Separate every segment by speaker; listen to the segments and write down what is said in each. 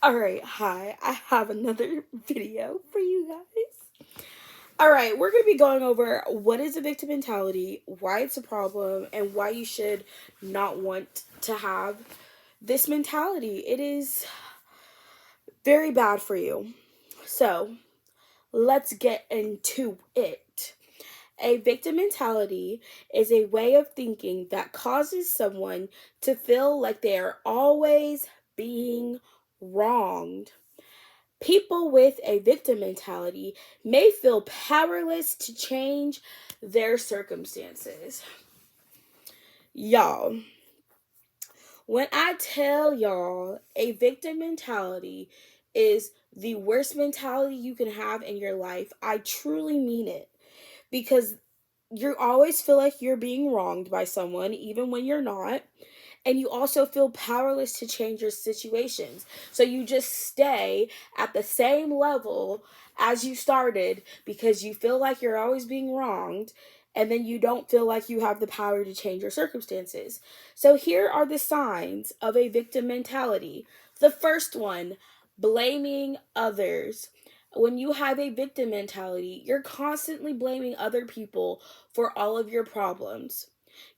Speaker 1: Alright, hi. I have another video for you guys. Alright, we're going to be going over what is a victim mentality, why it's a problem, and why you should not want to have this mentality. It is very bad for you. So, let's get into it. A victim mentality is a way of thinking that causes someone to feel like they are always being wronged. People with a victim mentality may feel powerless to change their circumstances. Y'all, when I tell y'all a victim mentality is the worst mentality you can have in your life, I truly mean it. Because you always feel like you're being wronged by someone, even when you're not. And you also feel powerless to change your situations. So you just stay at the same level as you started because you feel like you're always being wronged, and then you don't feel like you have the power to change your circumstances. So here are the signs of a victim mentality. The first one, blaming others. When you have a victim mentality, you're constantly blaming other people for all of your problems.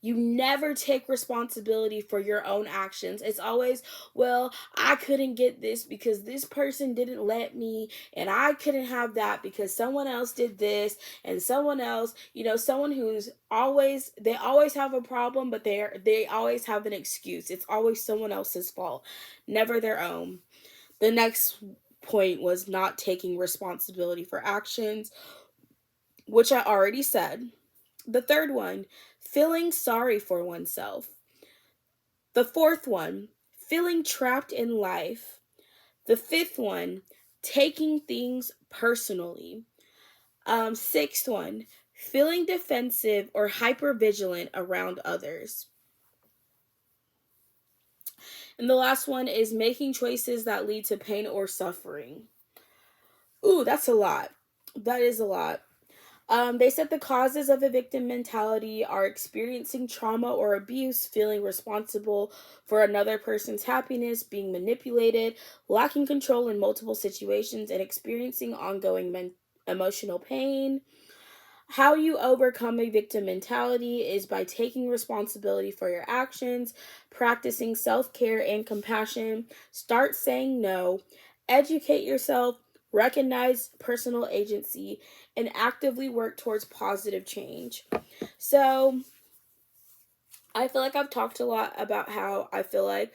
Speaker 1: You never take responsibility for your own actions. It's always, well, I couldn't get this because this person didn't let me, and I couldn't have that because someone else did this, and someone else, someone who's always, they always have a problem, but they always have an excuse. It's always someone else's fault, never their own. The next point was not taking responsibility for actions, which I already said. The third one, feeling sorry for oneself. The fourth one, feeling trapped in life. The fifth one, taking things personally. Sixth one, feeling defensive or hypervigilant around others. And the last one is making choices that lead to pain or suffering. Ooh, that's a lot. That is a lot. They said the causes of a victim mentality are experiencing trauma or abuse, feeling responsible for another person's happiness, being manipulated, lacking control in multiple situations, and experiencing ongoing emotional pain. How you overcome a victim mentality is by taking responsibility for your actions, practicing self care and compassion, start saying no, educate yourself, recognize personal agency, and actively work towards positive change. So, I feel like I've talked a lot about how I feel like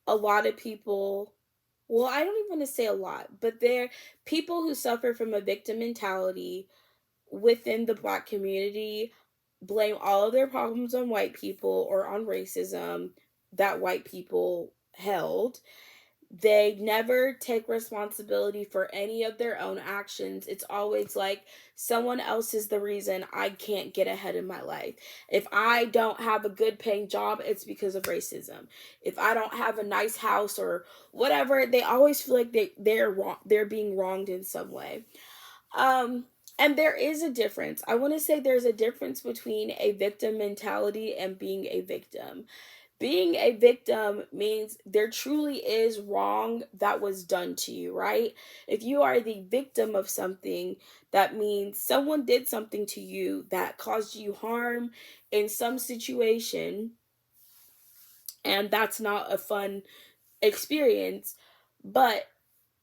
Speaker 1: a lot of people, well, I don't even want to say a lot, but there people who suffer from a victim mentality within the Black community blame all of their problems on white people or on racism that white people held. They never take responsibility for any of their own actions. It's always like someone else is the reason I can't get ahead in my life. If I don't have a good paying job, it's because of racism. If I don't have a nice house or whatever, they always feel like they're wrong, they're being wronged in some way. And there is a difference. I want to say there's a difference between a victim mentality and being a victim. Being a victim means there truly is wrong that was done to you, right? If you are the victim of something, that means someone did something to you that caused you harm in some situation, and that's not a fun experience. But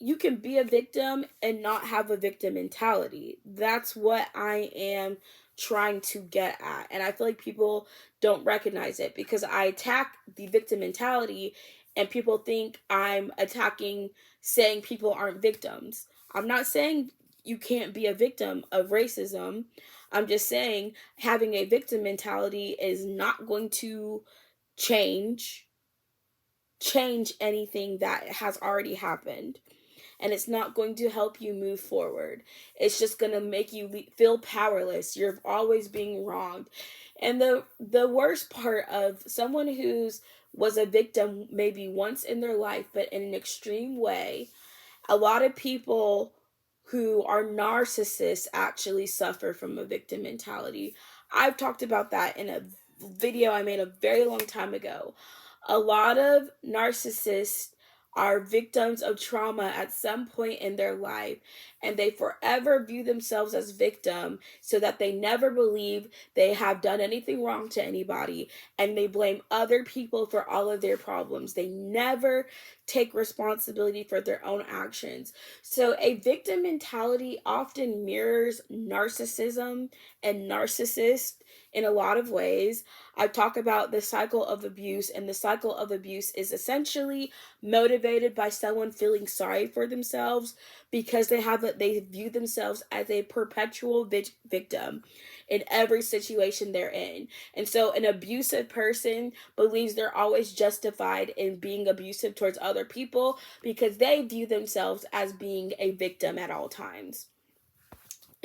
Speaker 1: you can be a victim and not have a victim mentality. That's what I am trying to get at. And I feel like people don't recognize it because I attack the victim mentality and people think I'm attacking saying people aren't victims. I'm not saying you can't be a victim of racism. I'm just saying having a victim mentality is not going to change anything that has already happened, and it's not going to help you move forward. It's just going to make you feel powerless. You're always being wronged. And the worst part of someone who's was a victim maybe once in their life but in an extreme way, a lot of people who are narcissists actually suffer from a victim mentality. I've talked about that in a video I made a very long time ago. A lot of narcissists are victims of trauma at some point in their life, and they forever view themselves as victim so that they never believe they have done anything wrong to anybody, and they blame other people for all of their problems. They never take responsibility for their own actions. So a victim mentality often mirrors narcissism and narcissists in a lot of ways. I talk about the cycle of abuse, and the cycle of abuse is essentially motivated by someone feeling sorry for themselves because they view themselves as a perpetual victim in every situation they're in. And so an abusive person believes they're always justified in being abusive towards other people because they view themselves as being a victim at all times.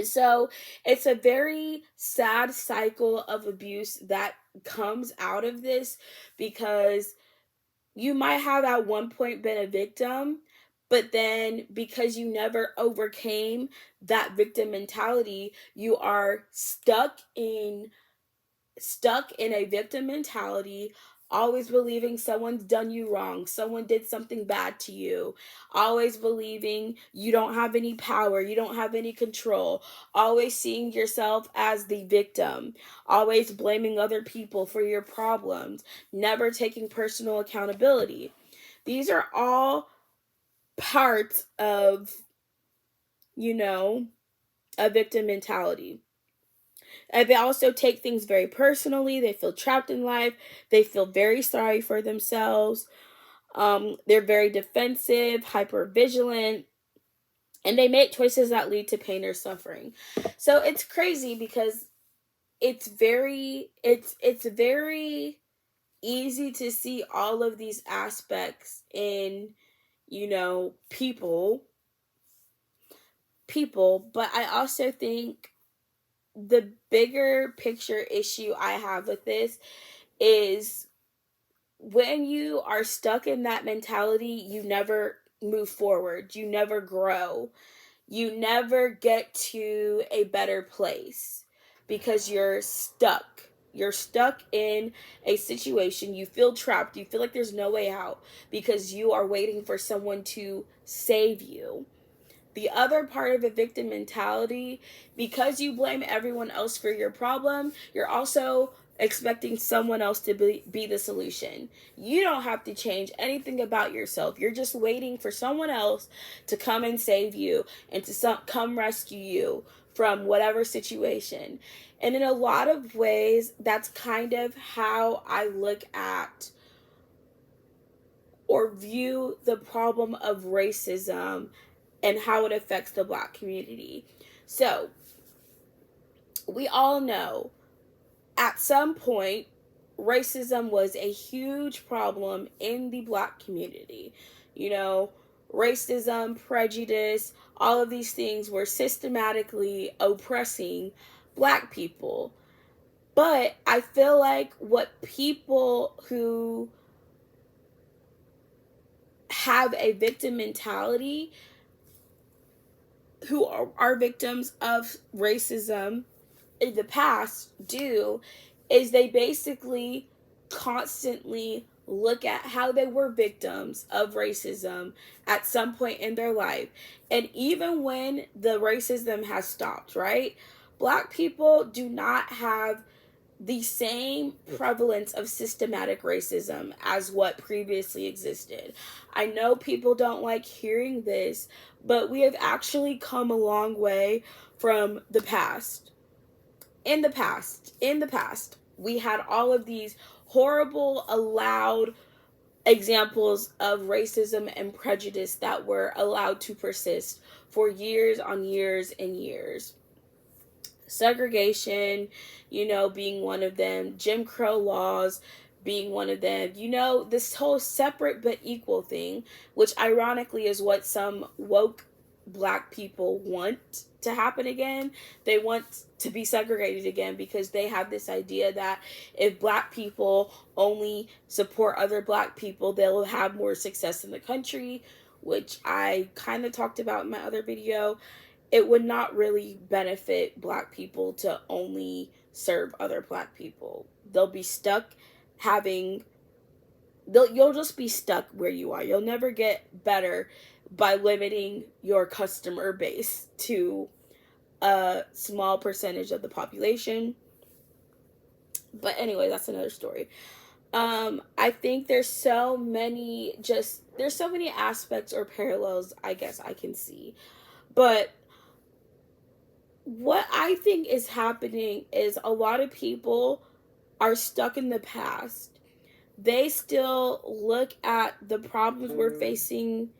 Speaker 1: So it's a very sad cycle of abuse that comes out of this, because you might have at one point been a victim, but then because you never overcame that victim mentality, you are stuck in a victim mentality, always believing someone's done you wrong, someone did something bad to you, always believing you don't have any power, you don't have any control, always seeing yourself as the victim, always blaming other people for your problems, never taking personal accountability. These are all parts of, a victim mentality. And they also take things very personally. They feel trapped in life. They feel very sorry for themselves. They're very defensive, hyper vigilant, and they make choices that lead to pain or suffering. So it's crazy because it's very easy to see all of these aspects in, people, but I also think the bigger picture issue I have with this is when you are stuck in that mentality, you never move forward, you never grow, you never get to a better place because you're stuck. You're stuck in a situation. You feel trapped. You feel like there's no way out because you are waiting for someone to save you. The other part of a victim mentality, because you blame everyone else for your problem, you're also expecting someone else to be the solution. You don't have to change anything about yourself. You're just waiting for someone else to come and save you and to come rescue you from whatever situation. And in a lot of ways, that's kind of how I look at or view the problem of racism and how it affects the Black community. So, we all know at some point, racism was a huge problem in the Black community. Racism, prejudice, all of these things were systematically oppressing Black people. But I feel like what people who have a victim mentality, who are victims of racism in the past, do is they basically constantly look at how they were victims of racism at some point in their life. And even when the racism has stopped, right? Black people do not have the same prevalence of systematic racism as what previously existed. I know people don't like hearing this, but we have actually come a long way from the past. In the past, we had all of these horrible, allowed examples of racism and prejudice that were allowed to persist for years on years and years. Segregation, being one of them, Jim Crow laws being one of them, this whole separate but equal thing, which ironically is what some woke Black people want to happen again. They want to be segregated again because they have this idea that if Black people only support other Black people, they'll have more success in the country, which I kind of talked about in my other video. It would not really benefit Black people to only serve other Black people. They'll be stuck having you'll just be stuck where you are. You'll never get better by limiting your customer base to a small percentage of the population. But anyway, that's another story. I think there's so many aspects or parallels I guess I can see. But what I think is happening is a lot of people are stuck in the past. They still look at the problems we're facing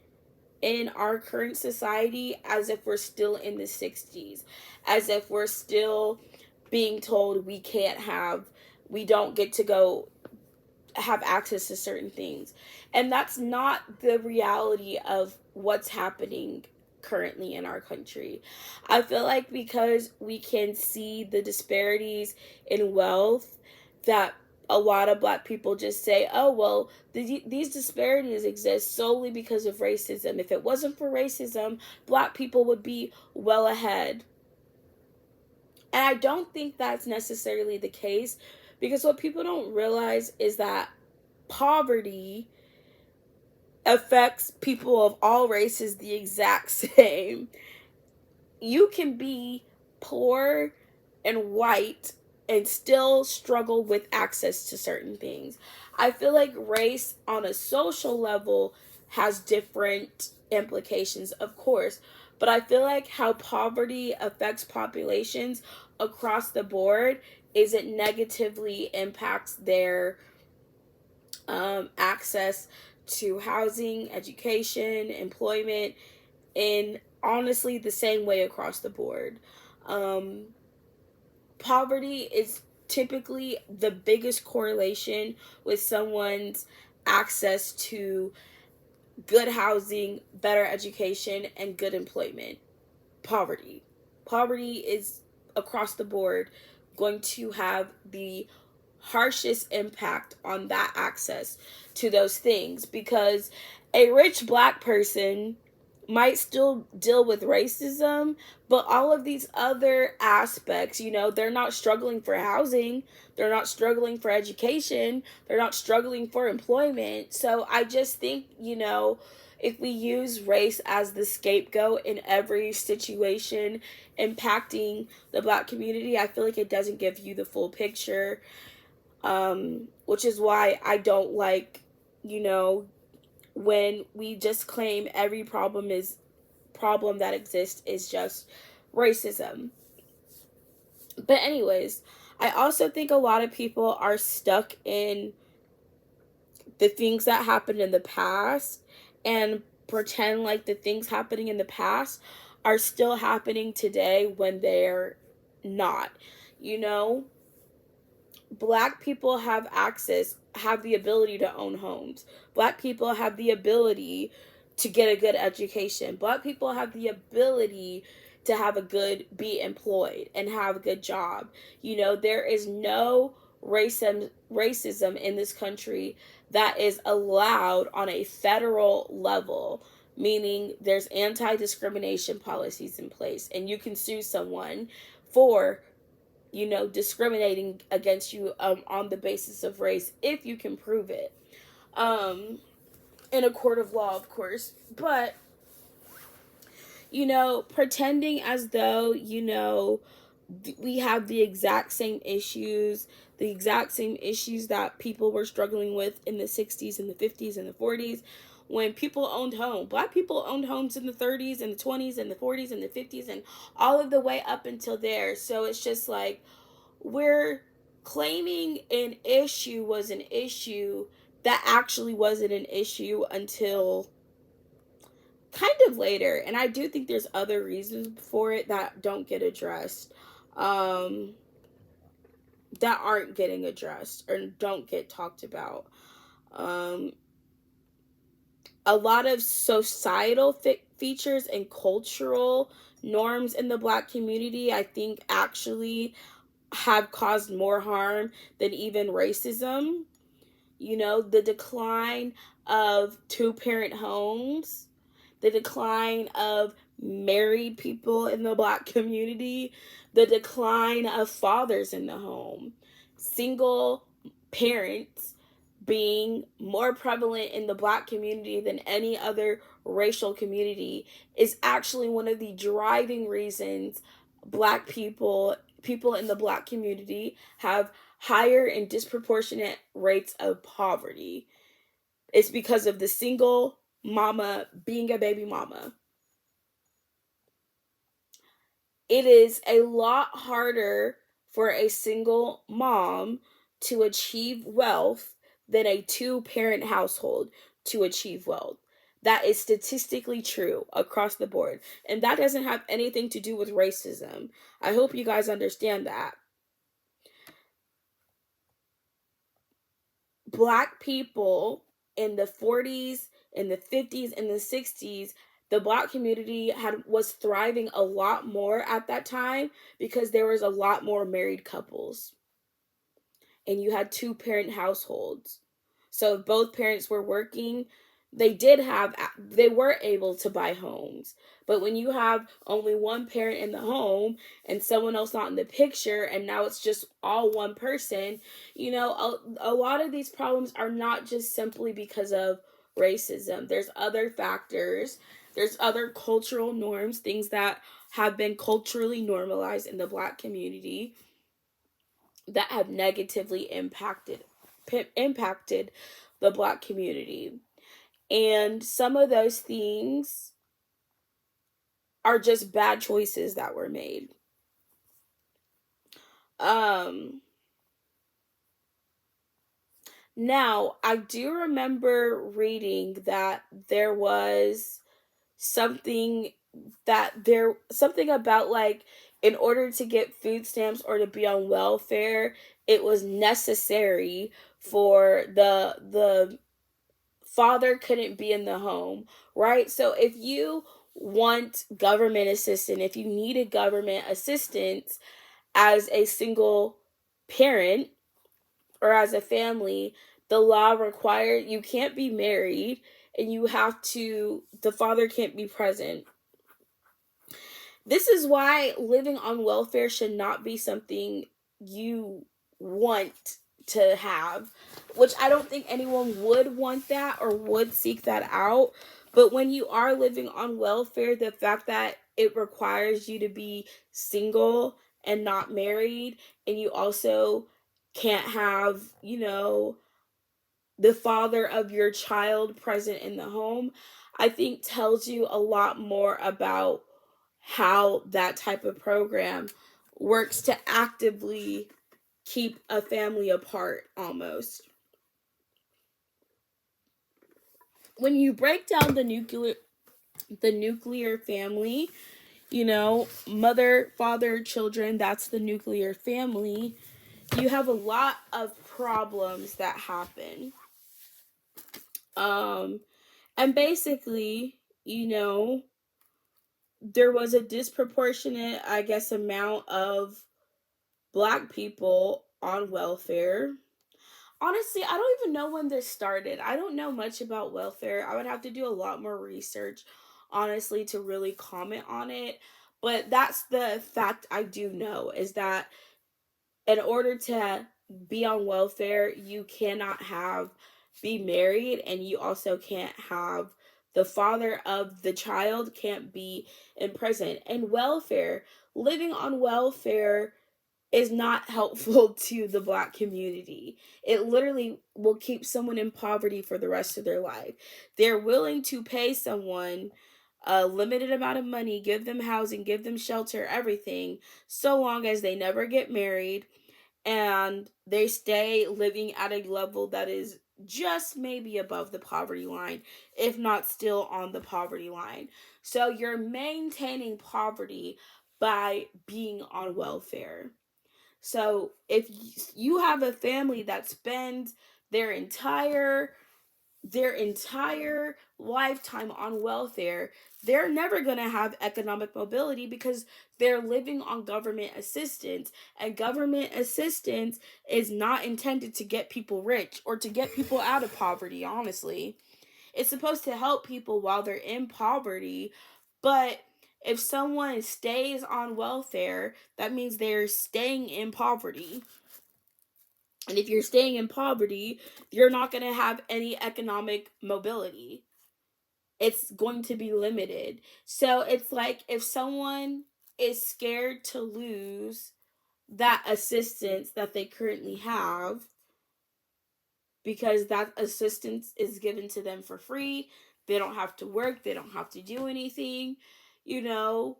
Speaker 1: in our current society as if we're still in the 60s, as if we're still being told we don't get to go have access to certain things. And that's not the reality of what's happening currently in our country. I feel like because we can see the disparities in wealth, that a lot of Black people just say, oh, well, these disparities exist solely because of racism. If it wasn't for racism, Black people would be well ahead. And I don't think that's necessarily the case, because what people don't realize is that poverty affects people of all races the exact same. You can be poor and white and still struggle with access to certain things. I feel like race on a social level has different implications, of course, but I feel like how poverty affects populations across the board is it negatively impacts their access to housing, education, employment, in honestly the same way across the board. Poverty is typically the biggest correlation with someone's access to good housing, better education, and good employment. Poverty is across the board going to have the harshest impact on that access to those things, because a rich Black person might still deal with racism, but all of these other aspects, they're not struggling for housing, they're not struggling for education, they're not struggling for employment. So I just think, if we use race as the scapegoat in every situation impacting the Black community, I feel like it doesn't give you the full picture. Which is why I don't like, when we just claim every problem that exists is just racism. But anyways, I also think a lot of people are stuck in the things that happened in the past and pretend like the things happening in the past are still happening today when they're not. Black people have the ability to own homes. Black people have the ability to get a good education. Black people have the ability to be employed and have a good job. There is no racism in this country that is allowed on a federal level, meaning there's anti-discrimination policies in place, and you can sue someone for discriminating against you on the basis of race if you can prove it in a court of law, of course. But pretending as though we have the exact same issues that people were struggling with in the 60s and the 50s and the 40s, when people owned homes. Black people owned homes in the 30s and the 20s and the 40s and the 50s and all of the way up until there. So it's just like we're claiming an issue was an issue that actually wasn't an issue until kind of later. And I do think there's other reasons for it that don't get addressed, that aren't getting addressed or don't get talked about. A lot of societal features and cultural norms in the Black community, I think, actually have caused more harm than even racism. The decline of two-parent homes, the decline of married people in the Black community, the decline of fathers in the home, single parents being more prevalent in the Black community than any other racial community is actually one of the driving reasons Black people in the Black community have higher and disproportionate rates of poverty. It's because of the single mama being a baby mama. It is a lot harder for a single mom to achieve wealth than a two-parent household to achieve wealth. That is statistically true across the board. And that doesn't have anything to do with racism. I hope you guys understand that. Black people in the 40s, in the 50s, and the 60s, the Black community was thriving a lot more at that time because there was a lot more married couples and you had two-parent households. So if both parents were working, they were able to buy homes. But when you have only one parent in the home and someone else not in the picture, and now it's just all one person, a lot of these problems are not just simply because of racism. There's other factors. There's other cultural norms, things that have been culturally normalized in the Black community that have negatively impacted the Black community. And some of those things are just bad choices that were made. Now, I do remember reading that there was something about, like, in order to get food stamps or to be on welfare, it was necessary for the father couldn't be in the home, right? So if you want government assistance, if you needed government assistance as a single parent or as a family, the law required you can't be married and the father can't be present. This is why living on welfare should not be something you want to have, which I don't think anyone would want that or would seek that out. But when you are living on welfare, the fact that it requires you to be single and not married, and you also can't have, the father of your child present in the home, I think tells you a lot more about how that type of program works to actively keep a family apart almost. When you break down the nuclear family, mother, father, children, that's the nuclear family, you have a lot of problems that happen. And basically, there was a disproportionate, I guess, amount of Black people on welfare. Honestly, I don't even know when this started. I don't know much about welfare. I would have to do a lot more research, honestly, to really comment on it. But that's the fact I do know, is that in order to be on welfare, you cannot be married, and you also can't have the father of the child can't be in prison. And living on welfare is not helpful to the Black community. It literally will keep someone in poverty for the rest of their life. They're willing to pay someone a limited amount of money, give them housing, give them shelter, everything, so long as they never get married and they stay living at a level that is just maybe above the poverty line, if not still on the poverty line. So you're maintaining poverty by being on welfare. So if you have a family that spends their entire lifetime on welfare, they're never going to have economic mobility because they're living on government assistance, and government assistance is not intended to get people rich or to get people out of poverty. Honestly, it's supposed to help people while they're in poverty, but if someone stays on welfare, that means they're staying in poverty. And if you're staying in poverty, you're not going to have any economic mobility. It's going to be limited. So it's like if someone is scared to lose that assistance that they currently have, because that assistance is given to them for free, they don't have to work, they don't have to do anything, you know,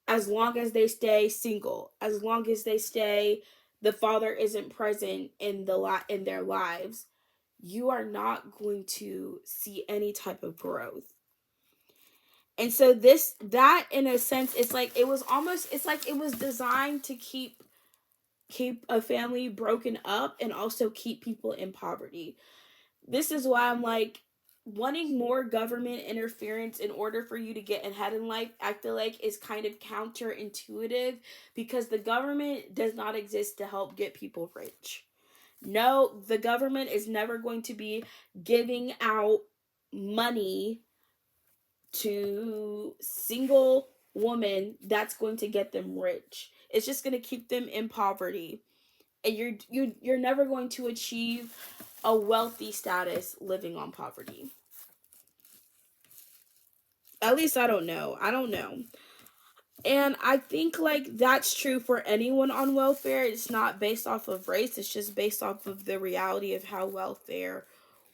Speaker 1: as long as they stay single, as long as they stay, the father isn't present in in their lives, you are not going to see any type of growth. And so that in a sense, it's like it was almost, it's like it was designed to keep a family broken up and also keep people in poverty. This is why I'm like, wanting more government interference in order for you to get ahead in life, I feel like is kind of counterintuitive, because the government does not exist to help get people rich. No, the government is never going to be giving out money to single women that's going to get them rich. It's just going to keep them in poverty. And you're never going to achieve a wealthy status living on poverty. At least I don't know. I don't know. And I think like that's true for anyone on welfare. It's not based off of race, it's just based off of the reality of how welfare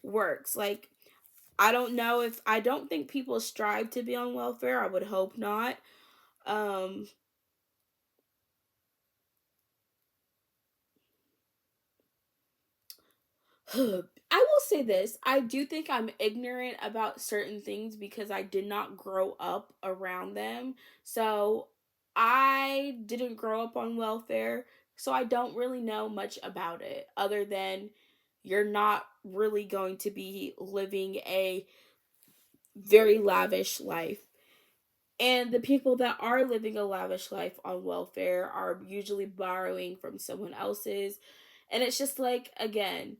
Speaker 1: works. Like, I don't know, if I don't think people strive to be on welfare. I would hope not. Um I will say this. I do think I'm ignorant about certain things because I did not grow up around them. So I didn't grow up on welfare. So I don't really know much about it other than you're not really going to be living a very lavish life. And the people that are living a lavish life on welfare are usually borrowing from someone else's. And it's just like, again,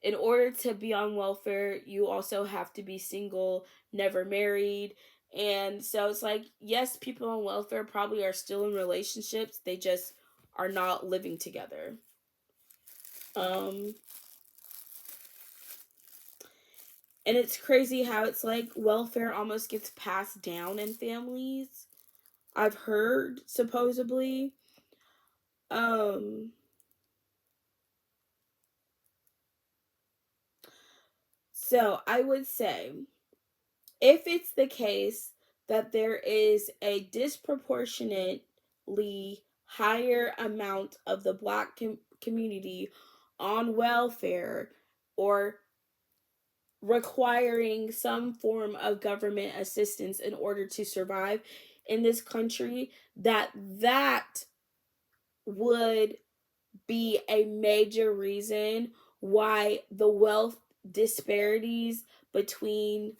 Speaker 1: in order to be on welfare, you also have to be single, never married. And so it's like, yes, people on welfare probably are still in relationships, they just are not living together. Um, and it's crazy how it's like welfare almost gets passed down in families. I've heard supposedly. Um so I would say, if it's the case that there is a disproportionately higher amount of the black community on welfare, or requiring some form of government assistance in order to survive in this country, that would be a major reason why the wealth disparities between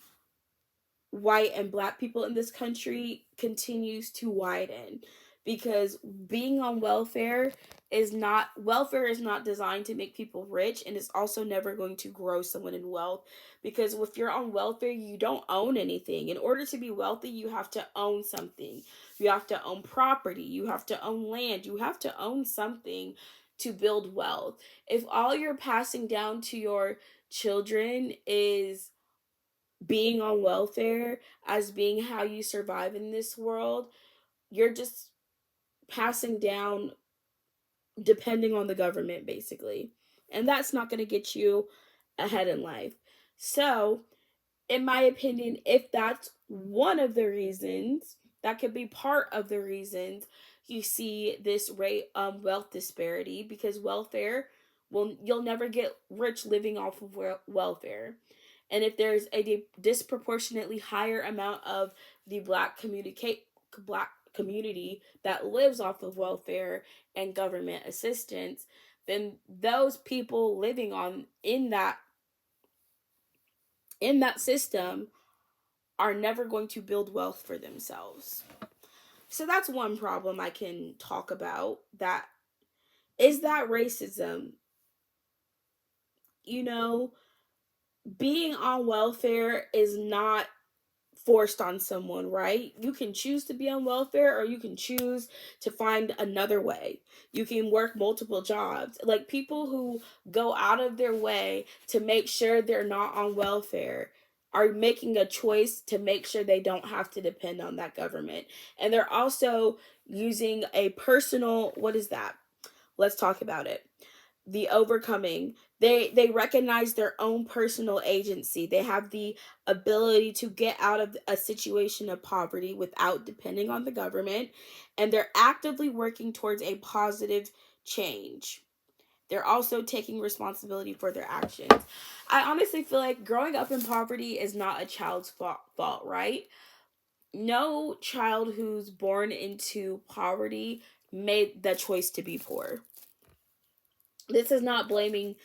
Speaker 1: white and black people in this country continues to widen, because being on welfare is not designed to make people rich, and it's also never going to grow someone in wealth, because if you're on welfare you don't own anything. In order to be wealthy, you have to own something. You have to own property, you have to own land, you have to own something to build wealth. If all you're passing down to your children is being on welfare as being how you survive in this world, you're just passing down depending on the government, basically. And that's not going to get you ahead in life. So, in my opinion, if that's one of the reasons, that could be part of the reasons you see this rate wealth disparity, because welfare, well, you'll never get rich living off of welfare. And if there's a disproportionately higher amount of the black community that lives off of welfare and government assistance, then those people living on in that system are never going to build wealth for themselves. So that's one problem I can talk about. That is that racism. You know, being on welfare is not forced on someone, right? You can choose to be on welfare, or you can choose to find another way. You can work multiple jobs. Like, people who go out of their way to make sure they're not on welfare are making a choice to make sure they don't have to depend on that government. And they're also using a personal, what is that? Let's talk about it. The overcoming, they recognize their own personal agency. They have the ability to get out of a situation of poverty without depending on the government, and they're actively working towards a positive change. They're also taking responsibility for their actions. I honestly feel like growing up in poverty is not a child's fault, right? No child who's born into poverty made the choice to be poor. This is not blaming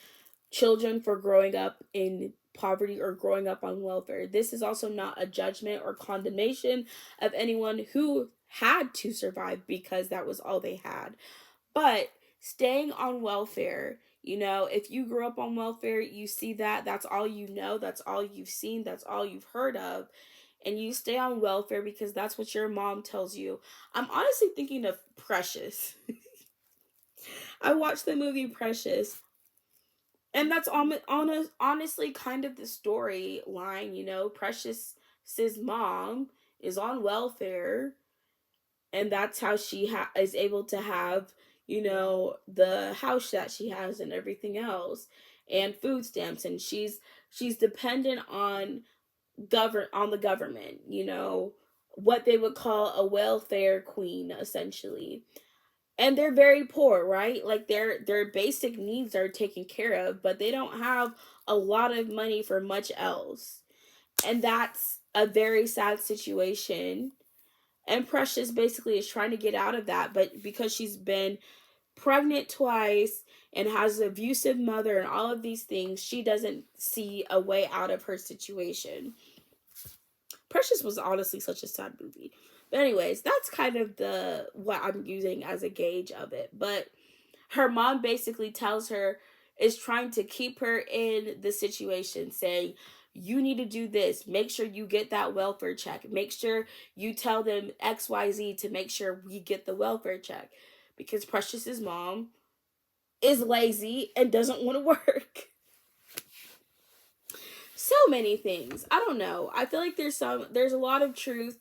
Speaker 1: children for growing up in poverty or growing up on welfare. This is also not a judgment or condemnation of anyone who had to survive because that was all they had. But staying on welfare, if you grew up on welfare, you see that that's all you know, that's all you've seen, that's all you've heard of, and you stay on welfare because that's what your mom tells you. I'm honestly thinking of Precious. I watched the movie Precious, and that's honestly kind of the storyline. Precious's mom is on welfare, and that's how she is able to have the house that she has and everything else, and food stamps, and she's dependent on the government, what they would call a welfare queen, essentially. And they're very poor, right? Like, their basic needs are taken care of, but they don't have a lot of money for much else. And that's a very sad situation. And Precious basically is trying to get out of that, but because she's been pregnant twice and has an abusive mother and all of these things, she doesn't see a way out of her situation. Precious was honestly such a sad movie. But anyways, that's kind of the what I'm using as a gauge of it. But her mom basically tells her, is trying to keep her in the situation, saying, you need to do this. Make sure you get that welfare check. Make sure you tell them XYZ to make sure we get the welfare check. Because Precious's mom is lazy and doesn't want to work. So many things. I don't know. I feel like there's a lot of truth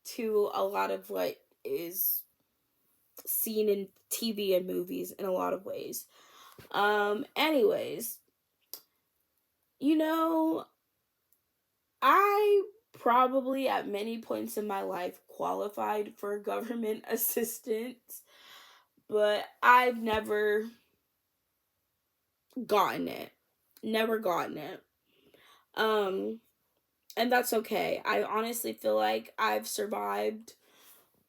Speaker 1: to a lot of what is seen in TV and movies in a lot of ways. Anyways, I probably at many points in my life qualified for government assistance, but I've never gotten it. Never gotten it. And that's okay. I honestly feel like I've survived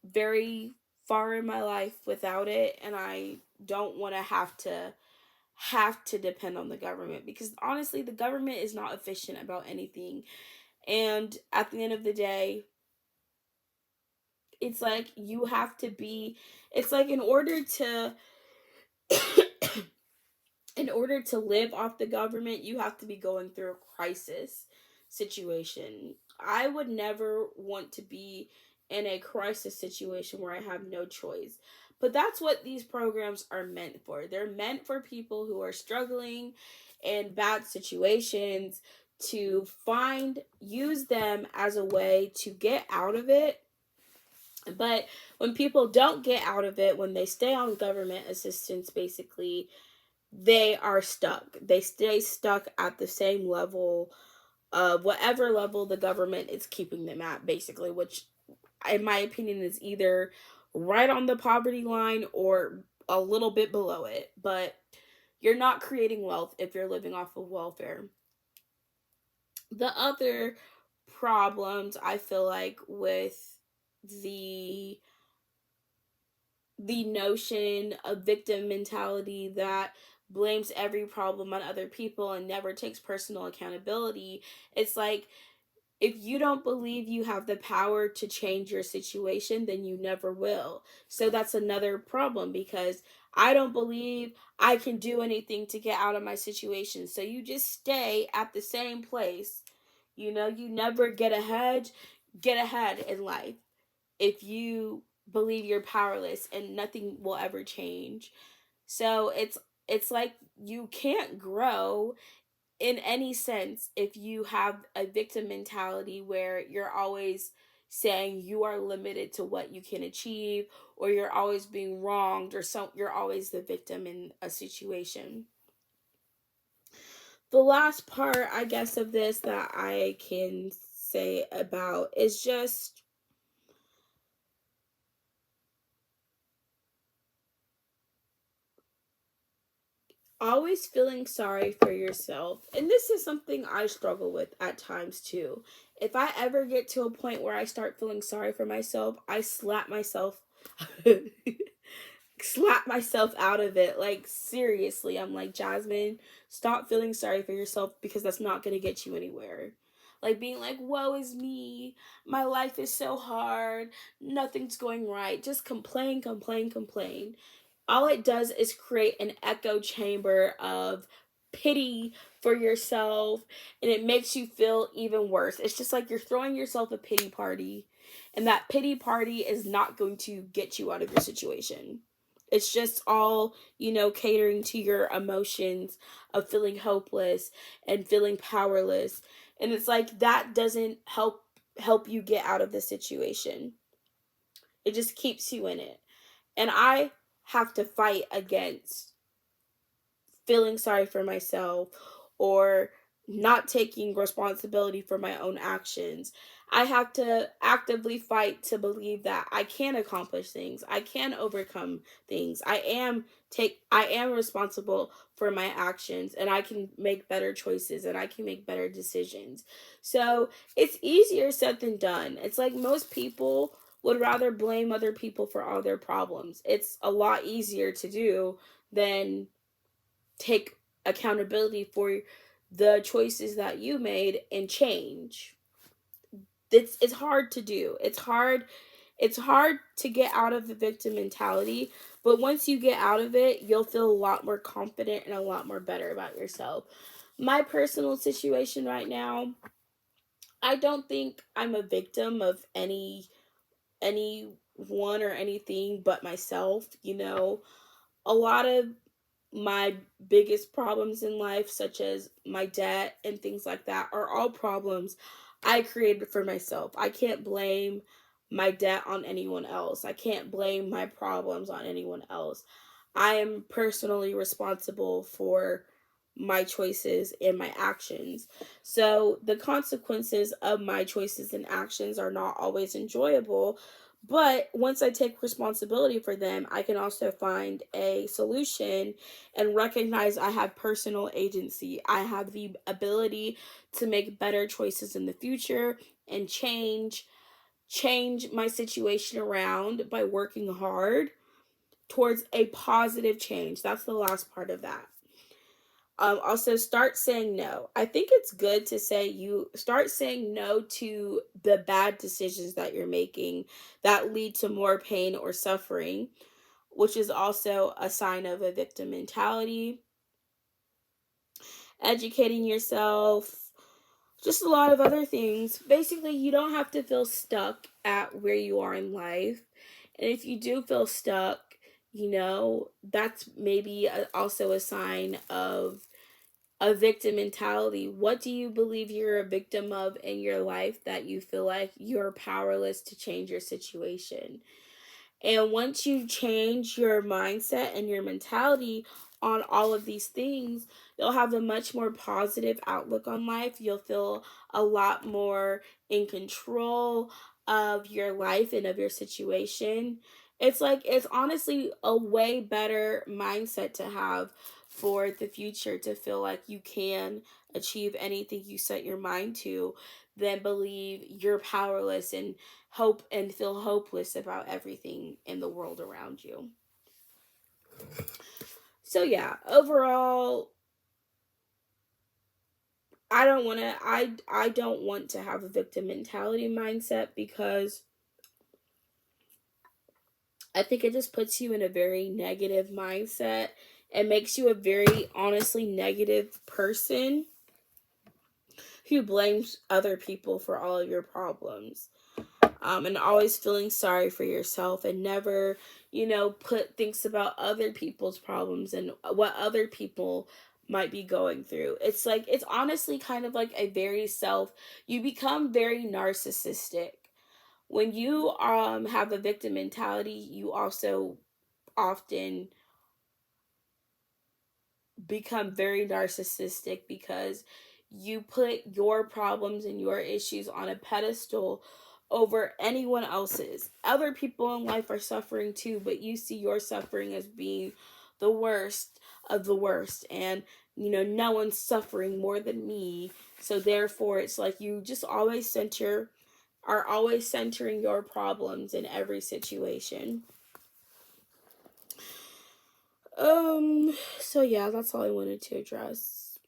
Speaker 1: very far in my life without it, and I don't want to have to depend on the government, because honestly the government is not efficient about anything. And at the end of the day, it's like you have to be, it's like in order to in order to live off the government, you have to be going through a crisis situation. I would never want to be in a crisis situation where I have no choice. But that's what these programs are meant for. They're meant for people who are struggling in bad situations to use them as a way to get out of it. But when people don't get out of it, when they stay on government assistance, basically, they are stuck. They stay stuck at the same level of whatever level the government is keeping them at, basically, which, in my opinion, is either right on the poverty line or a little bit below it. But you're not creating wealth if you're living off of welfare. The other problems I feel like with the notion of victim mentality that blames every problem on other people and never takes personal accountability. It's like, if you don't believe you have the power to change your situation, then you never will. So that's another problem, because I don't believe I can do anything to get out of my situation. So you just stay at the same place. You never get ahead. get ahead in life if you believe you're powerless and nothing will ever change. So it's like you can't grow in any sense if you have a victim mentality where you're always saying you are limited to what you can achieve, or you're always being wronged, or you're always the victim in a situation. The last part, I guess, of this that I can say about is just always feeling sorry for yourself. And this is something I struggle with at times too. If I ever get to a point where I start feeling sorry for myself, I slap myself slap myself out of it. Like, seriously, I'm like, Jasmine, stop feeling sorry for yourself, because that's not going to get you anywhere. Like, being like, woe is me, my life is so hard, nothing's going right, just complain, complain, complain. All it does is create an echo chamber of pity for yourself, and it makes you feel even worse. It's just like you're throwing yourself a pity party, and that pity party is not going to get you out of your situation. It's just all, catering to your emotions of feeling hopeless and feeling powerless. And it's like that doesn't help you get out of the situation. It just keeps you in it. And I have to fight against feeling sorry for myself or not taking responsibility for my own actions. I have to actively fight to believe that I can accomplish things. I can overcome things. I am responsible for my actions, and I can make better choices, and I can make better decisions. So, it's easier said than done. It's like most people would rather blame other people for all their problems. It's a lot easier to do than take accountability for the choices that you made and change. It's hard to do. It's hard to get out of the victim mentality, but once you get out of it, you'll feel a lot more confident and a lot more better about yourself. My personal situation right now, I don't think I'm a victim of anyone or anything but myself. A lot of my biggest problems in life, such as my debt and things like that, are all problems I created for myself. I can't blame my debt on anyone else. I can't blame my problems on anyone else. I am personally responsible for my choices and my actions. So the consequences of my choices and actions are not always enjoyable, but once I take responsibility for them, I can also find a solution and recognize I have personal agency. I have the ability to make better choices in the future and change my situation around by working hard towards a positive change. That's the last part of that. Also, start saying no. I think it's good to say you start saying no to the bad decisions that you're making that lead to more pain or suffering, which is also a sign of a victim mentality. Educating yourself, just a lot of other things. Basically, you don't have to feel stuck at where you are in life. And if you do feel stuck, that's maybe also a sign of a victim mentality. What do you believe you're a victim of in your life that you feel like you're powerless to change your situation? And once you change your mindset and your mentality on all of these things, you'll have a much more positive outlook on life. You'll feel a lot more in control of your life and of your situation. It's honestly a way better mindset to have for the future, to feel like you can achieve anything you set your mind to, than believe you're powerless and hope and feel hopeless about everything in the world around you. So yeah, overall, I don't want to have a victim mentality mindset, because I think it just puts you in a very negative mindset and makes you a very honestly negative person who blames other people for all of your problems. and always feeling sorry for yourself, and never, think about other people's problems and what other people might be going through. It's like, it's honestly kind of like a very you become very narcissistic. When you have a victim mentality, you also often become very narcissistic because you put your problems and your issues on a pedestal over anyone else's. Other people in life are suffering too, but you see your suffering as being the worst of the worst. And, no one's suffering more than me. So therefore, it's like you just are always centering your problems in every situation. So yeah, that's all I wanted to address.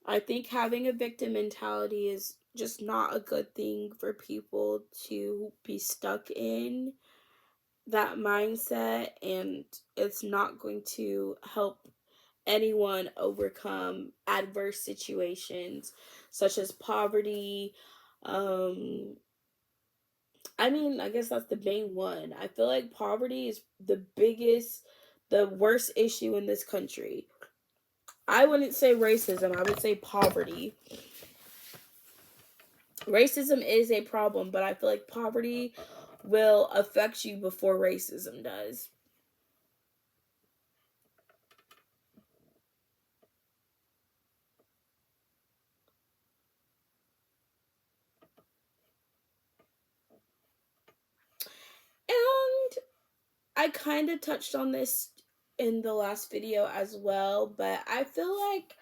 Speaker 1: I think having a victim mentality is just not a good thing for people to be stuck in that mindset, and it's not going to help anyone overcome adverse situations such as poverty. I guess that's the main one. I feel like poverty is the worst issue in this country. I wouldn't say racism, I would say poverty. Racism is a problem, but I feel like poverty will affect you before racism does. And I kind of touched on this in the last video as well, but I feel like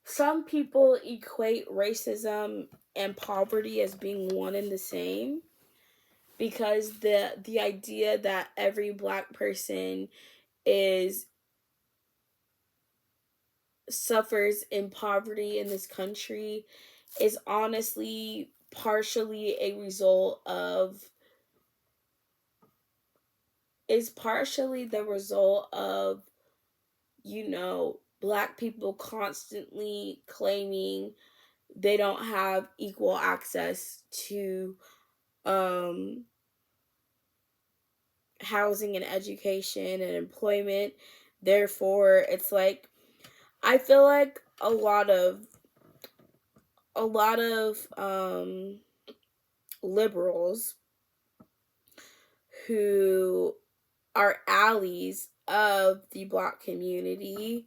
Speaker 1: some people equate racism and poverty as being one and the same, because the idea that every black person is suffers in poverty in this country is honestly partially a result of is partially the result of black people constantly claiming they don't have equal access to um housing and education and employment. Therefore, it's like, I feel like a lot of liberals who are allies of the black community,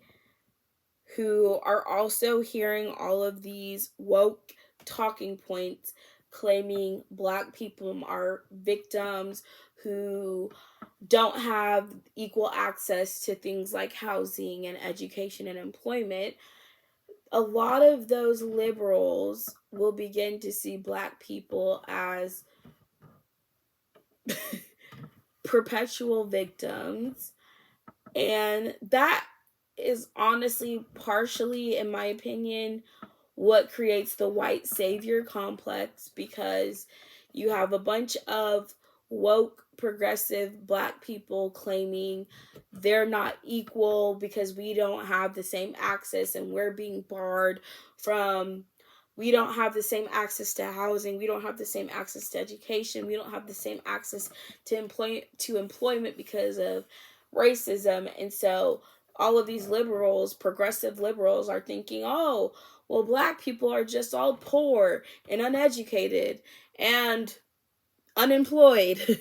Speaker 1: who are also hearing all of these woke talking points claiming black people are victims who don't have equal access to things like housing and education and employment. A lot of those liberals will begin to see black people as perpetual victims. And that is honestly partially, in my opinion, what creates the white savior complex, because you have a bunch of woke progressive black people claiming they're not equal because we don't have the same access, and we're being barred from we don't have the same access to housing, we don't have the same access to education, we don't have the same access to employment because of racism. And so all of these liberals, progressive liberals, are thinking, oh, well, black people are just all poor and uneducated and unemployed.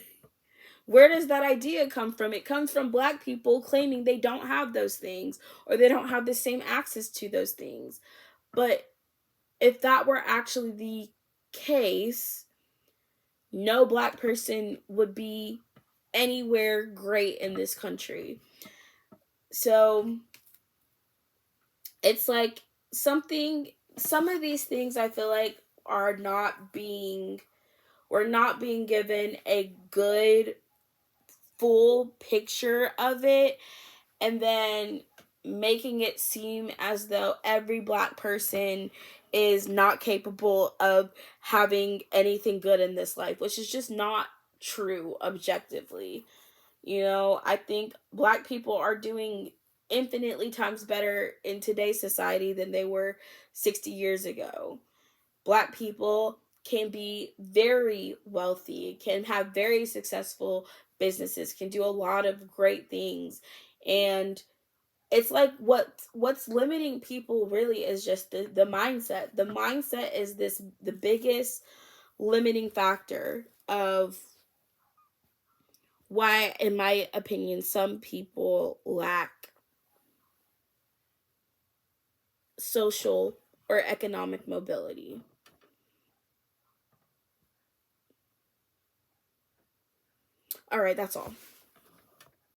Speaker 1: Where does that idea come from? It comes from black people claiming they don't have those things, or they don't have the same access to those things. But if that were actually the case, no black person would be anywhere great in this country. So it's like some of these things I feel like we're not being given a good full picture of it, and then making it seem as though every black person is not capable of having anything good in this life, which is just not true objectively. I think black people are doing infinitely times better in today's society than they were 60 years ago. Black people can be very wealthy, can have very successful businesses, can do a lot of great things. And it's like what's limiting people really is just the mindset. The mindset is the biggest limiting factor of why, in my opinion, some people lack social or economic mobility. All right, that's all.